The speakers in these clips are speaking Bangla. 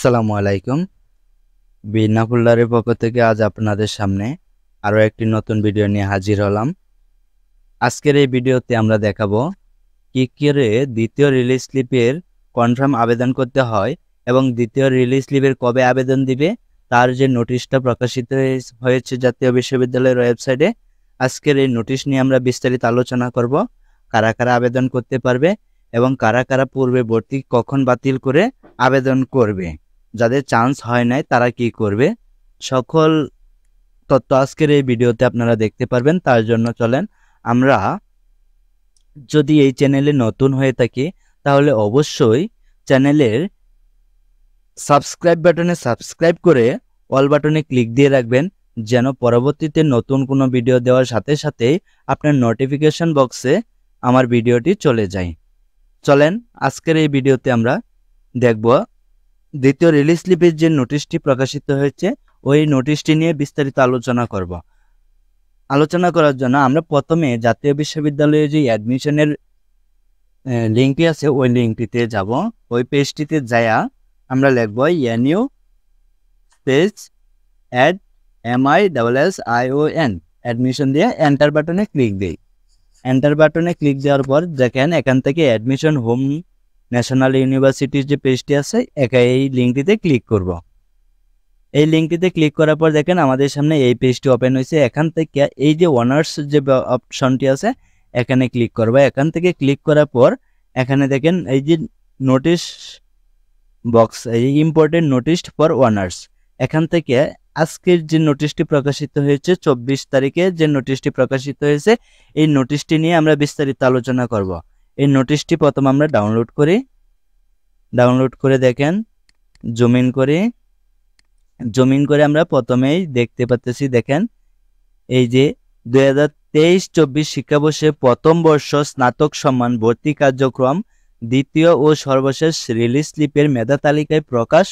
আসসালামু আলাইকুম। বিনা ফুল্লারের পক্ষ থেকে আজ আপনাদের সামনে আরও একটি নতুন ভিডিও নিয়ে হাজির হলাম। আজকের এই ভিডিওতে আমরা দেখাবো কি করে দ্বিতীয় রিলিজ স্লিপের কনফার্ম আবেদন করতে হয় এবং দ্বিতীয় রিলিজ স্লিপের কবে আবেদন দিবে তার যে নোটিশটা প্রকাশিত হয়েছে জাতীয় বিশ্ববিদ্যালয়ের ওয়েবসাইটে। আজকের এই নোটিশ নিয়ে আমরা বিস্তারিত আলোচনা করব। কারা কারা আবেদন করতে পারবে এবং কারা কারা পূর্বে ভর্তি কখন বাতিল করে আবেদন করবে, যাদের চান্স হয় নাই তারা কি করবে, সকল তথ্য আজকের এই ভিডিওতে আপনারা দেখতে পারবেন। তার জন্য চলেন আমরা, যদি এই চ্যানেলে নতুন হয়ে থাকি তাহলে অবশ্যই চ্যানেলের সাবস্ক্রাইব বাটনে সাবস্ক্রাইব করে অল বাটনে ক্লিক দিয়ে রাখবেন, যেন পরবর্তীতে নতুন কোনো ভিডিও দেওয়ার সাথে সাথে আপনার নোটিফিকেশন বক্সে আমার ভিডিওটি চলে যায়। চলেন আজকের এই ভিডিওতে আমরা দেখব দ্বিতীয় রিলিজ স্লিপের যে নোটিশটি প্রকাশিত হয়েছে ওই নোটিশটি নিয়ে বিস্তারিত আলোচনা করব। আলোচনা করার জন্য আমরা প্রথমে জাতীয় বিশ্ববিদ্যালয়ে যে অ্যাডমিশনের লিঙ্কটি আছে ওই লিঙ্কটিতে যাব। ওই পেজটিতে যায়া আমরা লিখব এনইউ স্পেস MISSION অ্যাডমিশন দিয়ে এন্টার বাটনে ক্লিক দিই। এন্টার বাটনে ক্লিক দেওয়ার পর দেখেন এখান থেকে অ্যাডমিশন হোম ন্যাশনাল ইউনিভার্সিটির যে পেজটি আছে এই লিঙ্কটিতে ক্লিক করব। এই লিঙ্কটিতে ক্লিক করার পর দেখেন আমাদের সামনে এই পেজটি ওপেন হয়েছে। এখান থেকে এই যে অনার্স যে অপশনটি আছে এখানে ক্লিক করব। এখান থেকে ক্লিক করার পর এখানে দেখেন এই যে নোটিশ বক্স, এই ইম্পর্টেন্ট নোটিশ ফর অনার্স, এখান থেকে আজকের যে নোটিশটি প্রকাশিত হয়েছে 24 তারিখে যে নোটিশটি প্রকাশিত হয়েছে এই নোটিশটি নিয়ে আমরা বিস্তারিত আলোচনা করব। এই নোটিশটি প্রথম আমরা ডাউনলোড করি। ডাউনলোড করে দেখেন জুম ইন করে আমরা প্রথমেই দেখতে পাচ্ছি, দেখেন এই যে 2023-24 শিক্ষাবর্ষে প্রথম বর্ষ স্নাতক সম্মান ভর্তি কার্যক্রম দ্বিতীয় ও সর্বশেষ রিলিজ স্লিপের মেধা তালিকায় প্রকাশ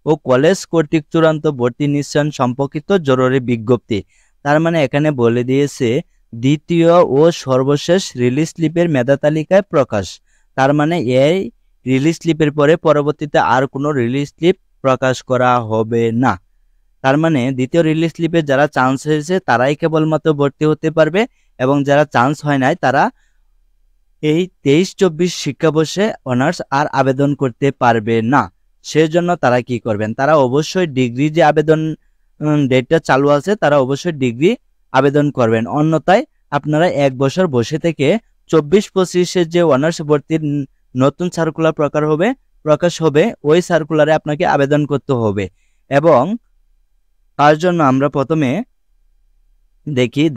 ও কলেজ কর্তৃক চূড়ান্ত ভর্তি নিশ্চয়ন সম্পর্কিত জরুরি বিজ্ঞপ্তি। তার মানে এখানে বলে দিয়েছে দ্বিতীয় ও সর্বশেষ রিলিজ স্লিপের মেধা তালিকায় প্রকাশ। তার মানে এই রিলিজ স্লিপের পরে পরবর্তীতে আর কোনো রিলিজ স্লিপ প্রকাশ করা হবে না। তার মানে দ্বিতীয় রিলিজ স্লিপে যারা চান্স হয়েছে তারাই কেবলমাত্র ভর্তি হতে পারবে এবং যারা চান্স হয় নাই তারা এই 23-24 শিক্ষাবর্ষে অনার্স আর আবেদন করতে পারবে না। সেজন্য তারা কি করবেন, তারা অবশ্যই ডিগ্রি যে আবেদন ডেটটা চালু আছে তারা অবশ্যই ডিগ্রি আবেদন করবেন। অন্যথায় আপনারা 1 বছর বসে থেকে 24-25-এর যে অনার্স ভর্তির নতুন সার্কুলার প্রকাশ হবে ওই সার্কুলারে আপনাকে আবেদন করতে হবে। এবং তার জন্য আমরা প্রথমে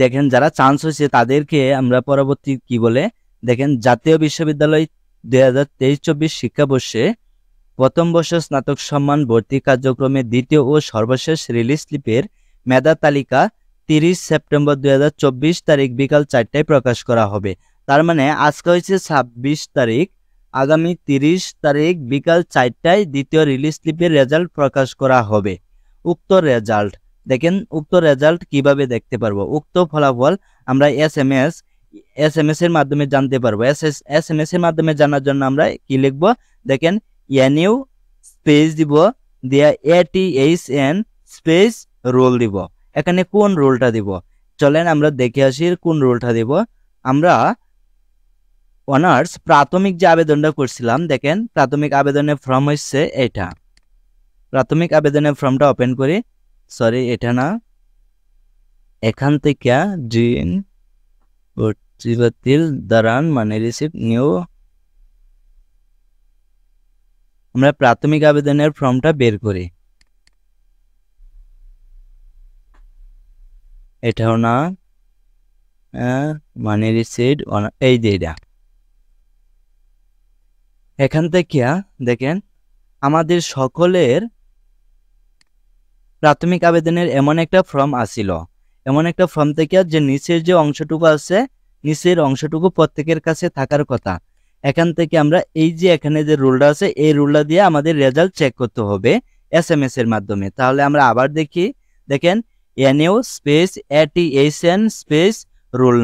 দেখেন যারা চান্স হয়েছে তাদেরকে আমরা পরবর্তী কি বলে দেখেন, জাতীয় বিশ্ববিদ্যালয় 2023-24 শিক্ষাবর্ষে প্রথম বর্ষ স্নাতক সম্মান ভর্তি কার্যক্রমে দ্বিতীয় ও সর্বশেষ রিলিজ স্লিপের মেধা তালিকা 30 সেপ্টেম্বর 2024 তারিখ বিকাল 4টায় প্রকাশ করা হবে। তার মানে আজকে হয়েছে 26 তারিখ, আগামী 30 তারিখ বিকাল 4টায় দ্বিতীয় রিলিজ স্লিপের রেজাল্ট প্রকাশ করা হবে। উক্ত রেজাল্ট দেখেন, উক্ত রেজাল্ট কিভাবে দেখতে পারবো, উক্ত ফলাফল আমরা এসএমএস এর মাধ্যমে জানতে পারবো। এসএমএস এর মাধ্যমে জানার জন্য আমরা কি লিখবো, দেখেন এনইউ স্পেস দিব দিয়া ATHN স্পেস রোল দিব। এখানে কোন রোলটা দিব চলেন আমরা দেখে আসি কোন রোলটা দিব। আমরা অনার্স প্রাথমিক যে আবেদনটা করছিলাম, দেখেন প্রাথমিক আবেদনের ফর্ম হচ্ছে এটা। প্রাথমিক আবেদনের ফর্মটা ওপেন করি, সরি এটা না, এখান থেকে জিন বাতিল দাঁড়ান মানে রিসিপ্ট নিউ, আমরা প্রাথমিক আবেদনের ফর্মটা বের করি। এটাও না, মানে রিসিপ্ট এই যে এটা। এখান থেকে দেখেন আমাদের সকলের প্রাথমিক আবেদনের এমন একটা ফর্ম আসিল, এমন একটা ফর্ম থেকে যে নিচের যে অংশটুকু আছে নিচের অংশটুকু প্রত্যেকের কাছে থাকার কথা। এখান থেকে আমরা এই যে এখানে যে রুলটা আছে এই রুলটা দিয়ে আমাদের রেজাল্ট চেক করতে হবে এসএমএস এর মাধ্যমে। তাহলে আমরা আবার দেখি, দেখেন NU space ATHN space role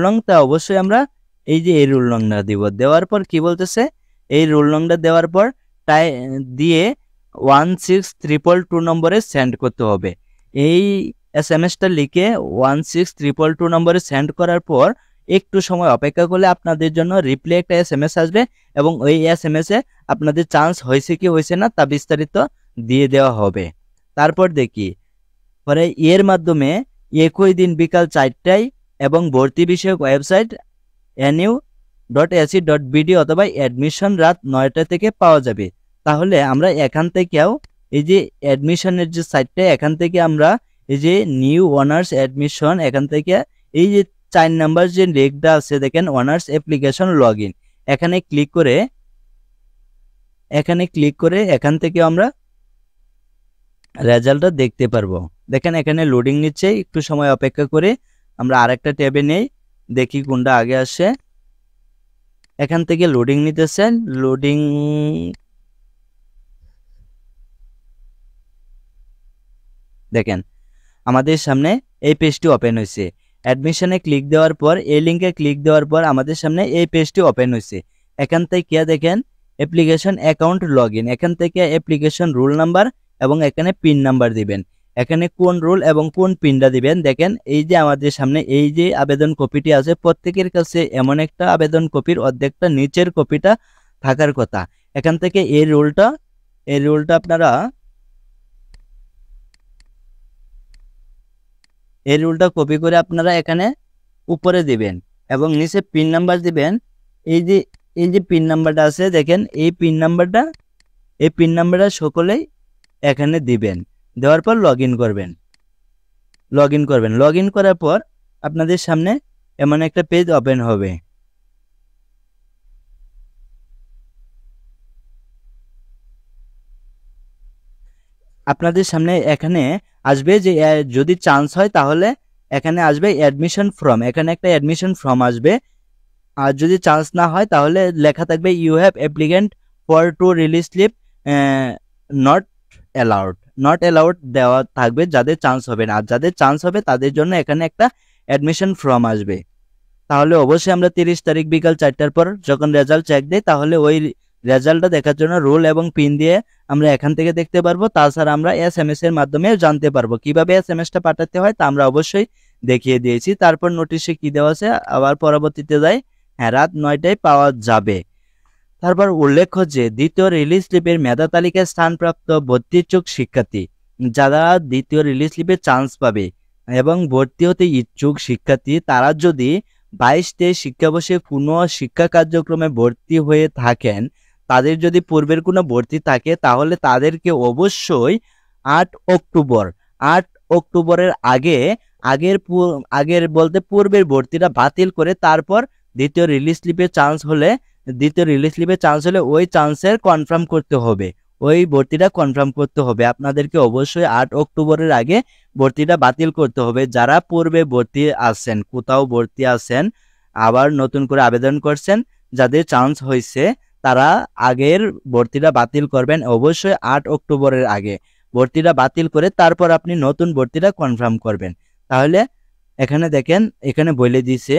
নং তা অবশ্যই আমরা এই যে এই রোল নংটা দিব। দেওয়ার পর কি বলতেছে, এই রোল নংটা দেওয়ার পর দিয়ে 16222 নম্বরে সেন্ড করতে হবে। এই SMS-টা লিখে 16222 নম্বরে সেন্ড করার পর একটু সময় অপেক্ষা করলে আপনাদের জন্য রিপ্লে একটা SMS আসবে এবং ওই SMS-এ আপনাদের চান্স হয়েছে কি হয়েছে না তা বিস্তারিত দিয়ে দেওয়া হবে। তারপর দেখি পরে এর মাধ্যমে একই দিন বিকাল 4টায় এবং ভর্তি বিষয়ক ওয়েবসাইট nu.ac.bd অথবা অ্যাডমিশন রাত 9টা থেকে পাওয়া যাবে। তাহলে আমরা এখান থেকেও এই যে অ্যাডমিশনের যে সাইটটা এখান থেকে আমরা এই যে নিউ অনার্স অ্যাডমিশন এখান থেকে এই যে 4 নাম্বার যে লিঙ্কটা আছে দেখেন অনার্স অ্যাপ্লিকেশন লগ ইন, এখানে ক্লিক করে এখান থেকে আমরা রেজাল্টটা দেখতে পারবো। দেখেন এখানে লোডিং নিচ্ছে, একটু সময় অপেক্ষা করে আমরা আরেকটা ট্যাবে নেই, দেখি কোনটা আগে আসে। এখান থেকে লোডিং নিতেছেন, লোডিং দেখেন আমাদের সামনে এই পেজটি ওপেন হয়েছে। অ্যাডমিশনে ক্লিক দেওয়ার পর এই লিঙ্কে ক্লিক দেওয়ার পর আমাদের সামনে এই পেজটি ওপেন হয়েছে। এখান থেকে দেখেন অ্যাপ্লিকেশন অ্যাকাউন্ট লগ ইন, এখান থেকে অ্যাপ্লিকেশন রোল নাম্বার এবং এখানে পিন নাম্বার দিবেন, এখানে কোন রোল এবং কোন পিনটা দিবেন। দেখেন এই যে আমাদের সামনে এই যে আবেদন কপিটি আছে প্রত্যেকের কাছে এমন একটা আবেদন কপির অর্ধেকটা নিচের কপিটা থাকার কথা। এখান থেকে এই রোলটা আপনারা এই রুলটা কপি করে আপনারা এখানে উপরে দিবেন এবং নিচে পিন নাম্বার দিবেন। এই যে পিন নাম্বারটা আছে দেখেন এই পিন নাম্বারটা সকলেই এখানে দিবেন, দেওয়ার পর লগ ইন করবেন। লগ ইন করার পর আপনাদের সামনে এমন একটা পেজ ওপেন হবে। আপনাদের সামনে এখানে আসবে যে যদি চান্স হয় তাহলে এখানে আসবে অ্যাডমিশন ফর্ম, এখানে একটা অ্যাডমিশন ফর্ম আসবে। আর যদি চান্স না হয় তাহলে লেখা থাকবে you have applicant for to release slip not allowed দেওয়া থাকবে যাদের চান্স হবে না। আর যাদের চান্স হবে তাদের জন্য এখানে একটা অ্যাডমিশন ফর্ম আসবে। তাহলে অবশ্যই আমরা 30 তারিখ বিকাল 4টার পর যখন রেজাল্ট চেক দেই তাহলে ওই রেজাল্টটা দেখার জন্য রোল এবং পিন দিয়ে আমরা এখান থেকে দেখতে পারবো। তাছাড়া আমরা SMS এর মাধ্যমে জানতে পারবো কিভাবে SMS-টা পাঠাতে হয় তা আমরা অবশ্যই দেখিয়ে দিয়েছি। তারপর নোটিশে কি দেওয়া আছে আবার পরবর্তীতে যাই, হ্যাঁ রাত 9টায় পাওয়া যাবে। তারপর উল্লেখ্য যে দ্বিতীয় রিলিজ স্লিপের মেধা তালিকায় স্থানপ্রাপ্ত ভর্তি ইচ্ছুক শিক্ষার্থী যারা দ্বিতীয় রিলিজ স্লিপে চান্স পাবে এবং ভর্তি হতে ইচ্ছুক শিক্ষার্থী তারা যদি 22-23 শিক্ষাবর্ষে কোনো শিক্ষা কার্যক্রমে ভর্তি হয়ে থাকেন, তাদের যদি পূর্বের কোনো ভর্তি থাকে তাহলে তাদেরকে অবশ্যই 8 অক্টোবরের আগের বলতে পূর্বের ভর্তিটা বাতিল করে তারপর দ্বিতীয় রিলিজ স্লিপে চান্স হলে ওই চান্সের কনফার্ম করতে হবে, ওই ভর্তিটা কনফার্ম করতে হবে। আপনাদেরকে অবশ্যই 8 অক্টোবরের আগে ভর্তিটা বাতিল করতে হবে। যারা পূর্বে ভর্তি আছেন, কোথাও ভর্তি আছেন আবার নতুন করে আবেদন করছেন, যাদের চান্স হয়েছে তারা আগের ভর্তিটা বাতিল করবেন অবশ্যই 8 অক্টোবরের আগে। ভর্তিটা বাতিল করে তারপর আপনি নতুন ভর্তিটা কনফার্ম করবেন। তাহলে এখানে দেখেন এখানে বলে দিয়েছে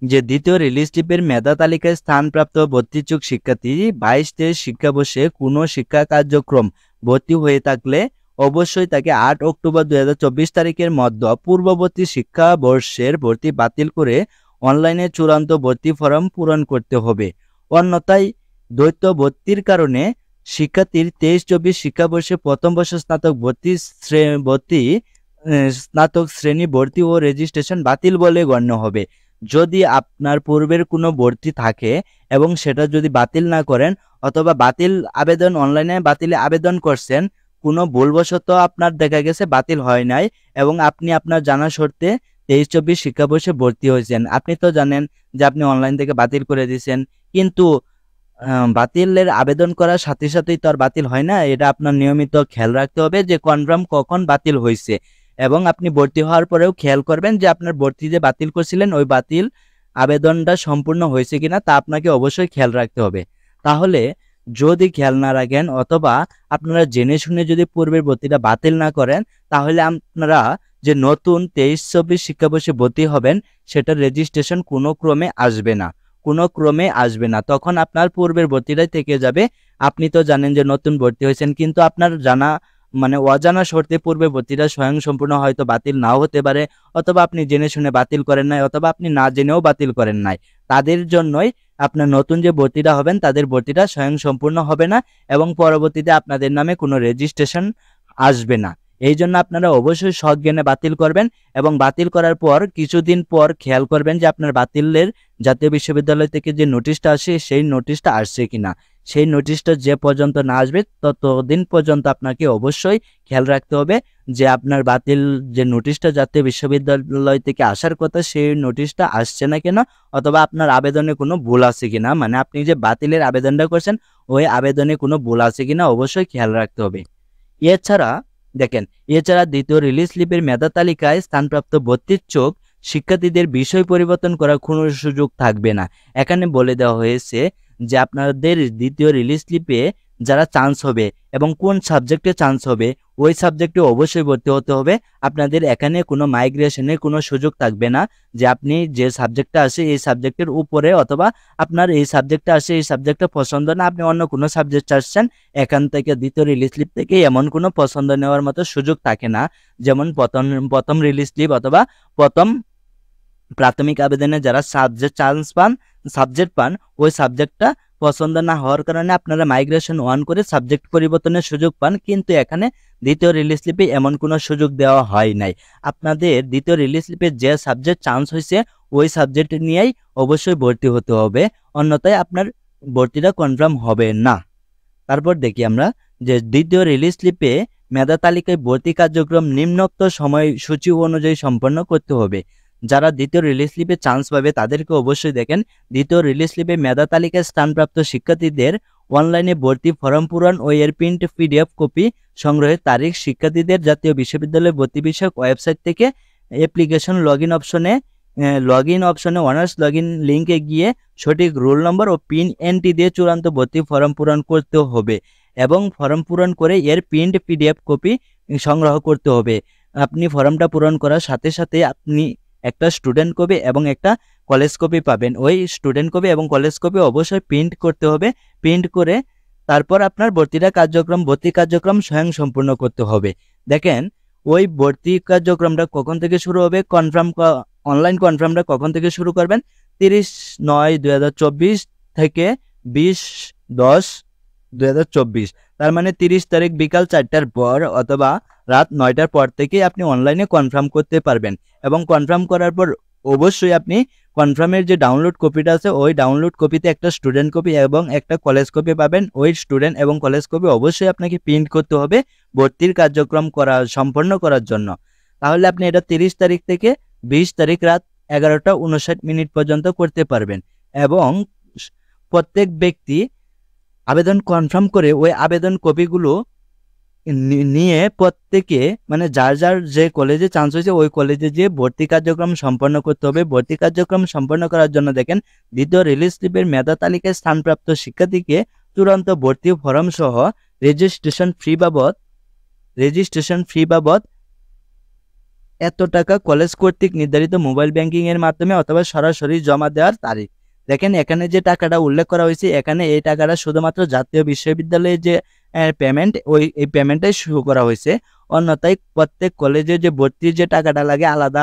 যে দ্বিতীয় রিলিজ স্লিপের মেধা তালিকায় স্থানপ্রাপ্ত ভর্তি ইচ্ছুক শিক্ষার্থী 22-23 শিক্ষাবর্ষে কোনো শিক্ষা কার্যক্রম ভর্তি হয়ে থাকলে অবশ্যই তাকে 8 অক্টোবর 2024 তারিখের মধ্যে পূর্ববর্তী শিক্ষাবর্ষের ভর্তি বাতিল করে অনলাইনে চূড়ান্ত ভর্তি ফর্ম পূরণ করতে হবে। অন্যথায় দ্বৈত ভর্তির কারণে শিক্ষার্থীর 23-24 শিক্ষাবর্ষে প্রথম বর্ষ স্নাতক শ্রেণী ভর্তি ও রেজিস্ট্রেশন বাতিল বলে গণ্য হবে। যদি আপনার পূর্বের কোনো ভর্তি থাকে এবং সেটা যদি বাতিল না করেন অথবা অনলাইনে বাতিলে আবেদন করছেন, কোনো ভুলবশত আপনার দেখা গেছে বাতিল হয় নাই এবং আপনি আপনার জানা শর্তে 23-24 শিক্ষাবর্ষে ভর্তি হয়েছেন, আপনি তো জানেন যে আপনি অনলাইন থেকে বাতিল করে দিয়েছেন, কিন্তু বাতিলের আবেদন করার সাথে সাথেই তো আর বাতিল হয় না। এটা আপনার নিয়মিত খেয়াল রাখতে হবে যে কনফার্ম কখন বাতিল হয়েছে এবং আপনি ভর্তি হওয়ার পরেও খেয়াল করবেন যে আপনার ভর্তি যে বাতিল করছিলেন ওই বাতিল আবেদনটা সম্পূর্ণ হয়েছে কিনা তা আপনাকে অবশ্যই খেয়াল রাখতে হবে। তাহলে যদি খেয়াল না রাখেন অথবা আপনারা জেনে শুনে যদি পূর্বের ভর্তিটা বাতিল না করেন তাহলে আপনারা যে নতুন 23-24 শিক্ষাবর্ষে ভর্তি হবেন সেটার রেজিস্ট্রেশন কোনো ক্রমে আসবে না। কোনো ক্রমে আসবে না, তখন আপনার পূর্বের ভর্তিটাই থেকে যাবে। আপনি তো জানেন যে নতুন ভর্তি হয়েছেন, কিন্তু আপনার জানা মানে অজানা শর্তে পূর্বে ভর্তিটা স্বয়ংসম্পূর্ণ হয়তো বাতিল নাও হতে পারে, অথবা আপনি জেনে শুনে বাতিল করেন নাই, অথবা আপনি না জেনেও বাতিল করেন নাই। তাদের জন্যই আপনার নতুন যে ভর্তিটা হবেন তাদের ভর্তিটা স্বয়ংসম্পূর্ণ হবে না এবং পরবর্তীতে আপনাদের নামে কোনো রেজিস্ট্রেশন আসবে না। এই জন্য আপনারা অবশ্যই সজ্ঞানে বাতিল করবেন এবং বাতিল করার পর কিছুদিন পর খেয়াল করবেন যে আপনার বাতিলের জাতীয় বিশ্ববিদ্যালয় থেকে যে নোটিশটা আসে সেই নোটিশটা আসছে কিনা। সেই নোটিশটা যে পর্যন্ত না আসবে ততদিন পর্যন্ত আপনাকে অবশ্যই খেয়াল রাখতে হবে যে আপনার বাতিল যে নোটিশটা জাতীয় বিশ্ববিদ্যালয় থেকে আসার কথা সেই নোটিশটা আসছে না কেন, অথবা আপনার আবেদনে কোনো ভুল আছে কিনা, মানে আপনি যে বাতিলের আবেদনটা করছেন ওই আবেদনে কোনো ভুল আছে কিনা অবশ্যই খেয়াল রাখতে হবে। এছাড়া দেখেন, এছাড়া দ্বিতীয় রিলিজ স্লিপের মেধা তালিকায় স্থানপ্রাপ্ত 32 শিক্ষার্থীদের বিষয় পরিবর্তন করার কোনো সুযোগ থাকবে না। এখানে বলে দেওয়া হয়েছে যে আপনাদের দ্বিতীয় রিলিজ স্লিপে যারা চান্স হবে এবং কোন সাবজেক্টে চান্স হবে ওই সাবজেক্টে অবশ্যই ভর্তি হতে হবে। আপনাদের এখানে কোনো মাইগ্রেশনের কোনো সুযোগ থাকবে না যে আপনি যে সাবজেক্টটা আসে এই সাবজেক্টের উপরে, অথবা আপনার এই সাবজেক্টটা আসে এই সাবজেক্টটা পছন্দ না আপনি অন্য কোনো সাবজেক্ট আসছেন, এখান থেকে দ্বিতীয় রিলিজ স্লিপ থেকে এমন কোনো পছন্দ নেওয়ার মতো সুযোগ থাকে না। যেমন প্রথম রিলিজ স্লিপ অথবা প্রথম প্রাথমিক আবেদনে যারা সাবজেক্ট পান ওই সাবজেক্টটা পছন্দ না হওয়ার কারণে আপনারা মাইগ্রেশন 1 করে সাবজেক্ট পরিবর্তনের সুযোগ পান, কিন্তু এখানে দ্বিতীয় রিলিজ স্লিপে এমন কোনো সুযোগ দেওয়া হয় নাই। আপনাদের দ্বিতীয় রিলিজ স্লিপে যে সাবজেক্ট চান্স হয়েছে ওই সাবজেক্ট নিয়েই অবশ্যই ভর্তি হতে হবে, অন্যথায় আপনার ভর্তিটা কনফার্ম হবে না। তারপর দেখি আমরা যে দ্বিতীয় রিলিজ স্লিপে মেধা তালিকায় ভর্তি কার্যক্রম নিম্নোক্ত সময়সূচি অনুযায়ী সম্পন্ন করতে হবে। যারা দ্বিতীয় রিলিজ স্লিপে চান্স পাবে তাদেরকে অবশ্যই দেখেন দ্বিতীয় রিলিজ স্লিপে মেধা তালিকায় স্থানপ্রাপ্ত শিক্ষার্থীদের অনলাইনে ভর্তি ফর্ম পূরণ ও এর প্রিন্ট PDF কপি সংগ্রহের তারিখ শিক্ষার্থীদের জাতীয় বিশ্ববিদ্যালয় ভর্তি বিষয়ক ওয়েবসাইট থেকে অ্যাপ্লিকেশন লগ ইন অপশনে অনার্স লগ ইন লিঙ্কে গিয়ে সঠিক রোল নম্বর ও পিন এন্ট্রি দিয়ে চূড়ান্ত ভর্তি ফর্ম পূরণ করতে হবে এবং ফর্ম পূরণ করে এর প্রিন্ট PDF কপি সংগ্রহ করতে হবে। আপনি ফর্মটা পূরণ করার সাথে সাথে আপনি একটা স্টুডেন্ট কপি এবং একটা কলেজ কপি পাবেন। ওই স্টুডেন্ট কপি এবং কলেজ কপি অবশ্যই প্রিন্ট করতে হবে। প্রিন্ট করে তারপর আপনার ভর্তি কার্যক্রম স্বয়ং সম্পূর্ণ করতে হবে। দেখেন ওই ভর্তি কার্যক্রমটা কখন থেকে শুরু হবে, অনলাইন কনফার্মটা কখন থেকে শুরু করবেন, 30/9/2024 থেকে 20/10/2024, তার মানে 30 তারিখ বিকাল 4টার পর অথবা রাত 9টার পর থেকে আপনি অনলাইনে কনফার্ম করতে পারবেন। এবং কনফার্ম করার পর অবশ্যই আপনি কনফার্মের যে ডাউনলোড কপিটা আছে ওই ডাউনলোড কপিতে একটা স্টুডেন্ট কপি এবং একটা কলেজ কপি পাবেন। ওই স্টুডেন্ট এবং কলেজ কপি অবশ্যই আপনাকে প্রিন্ট করতে হবে ভর্তির কার্যক্রম সম্পন্ন করার জন্য। তাহলে আপনি এটা 30 তারিখ থেকে 20 তারিখ রাত 11:59 পর্যন্ত করতে পারবেন। এবং প্রত্যেক ব্যক্তি আবেদন কনফার্ম করে ওই আবেদন কপিগুলো নিয়ে প্রত্যেকে মানে যার যে কলেজে চান্স হয়েছে ওই কলেজে যে ভর্তি কার্যক্রম সম্পন্ন করতে হবে। ভর্তি কার্যক্রম সম্পন্ন করার জন্য দেখেন দ্বিতীয় রিলিজ স্লিপের মেধা তালিকায় স্থানপ্রাপ্ত শিক্ষার্থীকে চূড়ান্ত ভর্তি ফরম সহ রেজিস্ট্রেশন ফি বাবদ এত টাকা কলেজ কর্তৃক নির্ধারিত মোবাইল ব্যাংকিং এর মাধ্যমে অথবা সরাসরি জমা দেওয়ার তারিখ। দেখেন এখানে যে টাকাটা উল্লেখ করা হয়েছে এখানে এই টাকাটা শুধুমাত্র জাতীয় বিশ্ববিদ্যালয়ে যে পেমেন্ট এই পেমেন্টটাই শুরু করা হয়েছে, অন্যথায় প্রত্যেক কলেজে যে ভর্তির যে টাকাটা লাগে আলাদা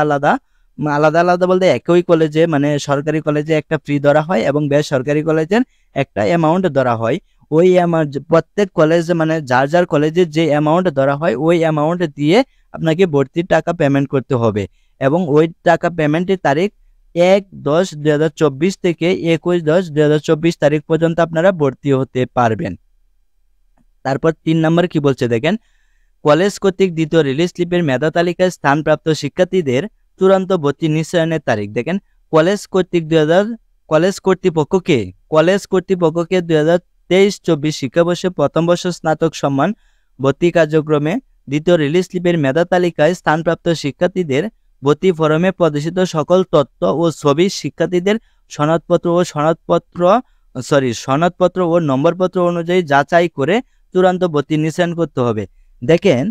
আলাদা বলতে একই কলেজে মানে সরকারি কলেজে একটা ফি ধরা হয় এবং বেসরকারি কলেজের একটা অ্যামাউন্ট ধরা হয়। ওই অ্যামাউন্ট প্রত্যেক কলেজে মানে যার কলেজে যে অ্যামাউন্ট ধরা হয় ওই অ্যামাউন্ট দিয়ে আপনাকে ভর্তির টাকা পেমেন্ট করতে হবে এবং ওই টাকা পেমেন্টের তারিখ 1/10/2024 থেকে 21/10/2024 তারিখ পর্যন্ত আপনারা ভর্তি হতে পারবেন। তারপর 3 নম্বর কি বলছে দেখেন, কলেজ কর্তৃক দ্বিতীয় রিলিজ স্লিপের মেধা তালিকায় স্থানপ্রাপ্ত শিক্ষার্থীদের চূড়ান্ত ভর্তি নিশ্চয়নের তারিখ। দেখেন কলেজ কর্তৃপক্ষকে 2023-24 শিক্ষাবর্ষে প্রথম বর্ষ স্নাতক সম্মান ভর্তি কার্যক্রমে দ্বিতীয় রিলিজ স্লিপের মেধা তালিকায় স্থানপ্রাপ্ত শিক্ষার্থীদের ভর্তি ফরমে প্রদর্শিত সকল তথ্য ও ছবি শিক্ষার্থীদের সনদপত্র ও নম্বরপত্র অনুযায়ী যাচাই করে চূড়ান্ত ভর্তি নিশ্চয়ন করতে হবে। দেখেন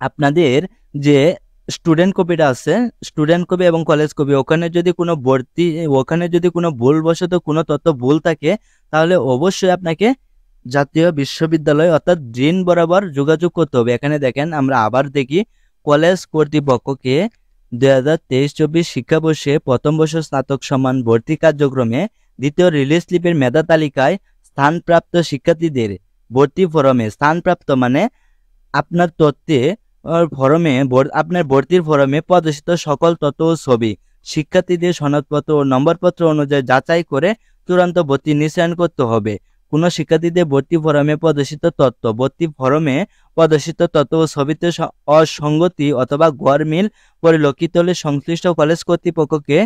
আপনাদের যে স্টুডেন্ট কপিটা আছে, স্টুডেন্ট কপি এবং কলেজ কপি, ওখানে যদি কোনো ভুলবশত কোনো তথ্য ভুল থাকে তাহলে অবশ্যই আপনাকে জাতীয় বিশ্ববিদ্যালয় অর্থাৎ ডিন বরাবর যোগাযোগ করতে হবে। এখানে দেখেন, আমরা আবার দেখি, কলেজ কর্তৃপক্ষকে 2023-24 শিক্ষাবর্ষে প্রথম বর্ষ স্নাতক সমান ভর্তি কার্যক্রমে দ্বিতীয় রিলিজ স্লিপের মেধা তালিকায় স্থানপ্রাপ্ত শিক্ষার্থীদের ভর্তি ফরমে, স্থানপ্রাপ্ত মানে আপনার তথ্যে ফরমে, আপনার ভর্তির ফরমে প্রদর্শিত সকল তথ্য ও ছবি শিক্ষার্থীদের সনদপত্র ও নম্বরপত্র অনুযায়ী যাচাই করে চূড়ান্ত ভর্তি নিশ্চয়ন করতে হবে। কোনো শিক্ষার্থীদের ভর্তি ফরমে প্রদর্শিত তথ্য ও ছবিতে অসঙ্গতি অথবা গড়মিল পরিলক্ষিত হলে সংশ্লিষ্ট কলেজ কর্তৃপক্ষকে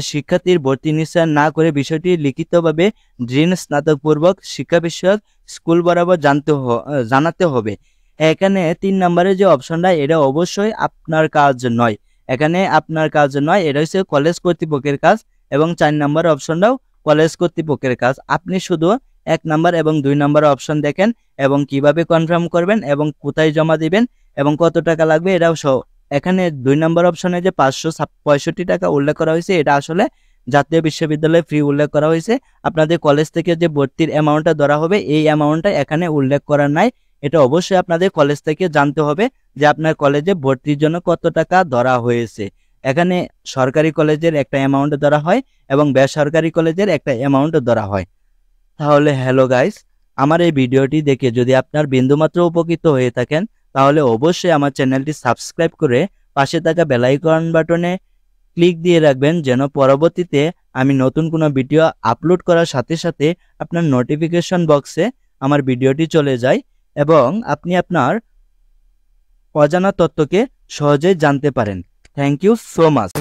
শিক্ষার্থীর ভর্তি নিশ্চয়ন না করে বিষয়টি লিখিতভাবে ডিন স্নাতকপূর্বক শিক্ষা বিষয়ক স্কুল বরাবর জানাতে হবে। এখানে 3 নম্বরের যে অপশনটা, এটা অবশ্যই আপনার কাজ নয়। এটা হচ্ছে কলেজ কর্তৃপক্ষের কাজ, এবং 4 নম্বর অপশনটাও কলেজ কর্তৃপক্ষের কাজ। আপনি শুধু 1 নম্বর এবং 2 নম্বর অপশন দেখেন এবং কিভাবে কনফার্ম করবেন এবং কোথায় জমা দিবেন এবং কত টাকা লাগবে এটাও এখানে 2 নম্বর অপশনে যে 565 টাকা উল্লেখ করা হয়েছে, এটা আসলে জাতীয় বিশ্ববিদ্যালয়ে ফ্রি উল্লেখ করা হয়েছে। আপনাদের কলেজ থেকে যে ভর্তির অ্যামাউন্টটা ধরা হবে, এই অ্যামাউন্টটা এখানে উল্লেখ করা নাই। এটা অবশ্যই আপনাদের কলেজ থেকে জানতে হবে যে আপনার কলেজে ভর্তির জন্য কত টাকা ধরা হয়েছে। এখানে সরকারি কলেজের একটা অ্যামাউন্ট ধরা হয় এবং বেসরকারি কলেজের একটা অ্যামাউন্ট ধরা হয়। তাহলে হ্যালো গাইস, আমার এই ভিডিওটি দেখে যদি আপনার বিন্দুমাত্র উপকৃত হয়ে থাকেন তাহলে অবশ্যই আমার চ্যানেলটি সাবস্ক্রাইব করে পাশে থাকা বেল আইকন বাটনে ক্লিক দিয়ে রাখবেন, যেন পরবর্তীতে আমি নতুন কোনো ভিডিও আপলোড করার সাথে সাথে আপনার নোটিফিকেশন বক্সে আমার ভিডিওটি চলে যায় এবং আপনি আপনার অজানা তথ্যকে সহজেই জানতে পারেন। Thank you so much.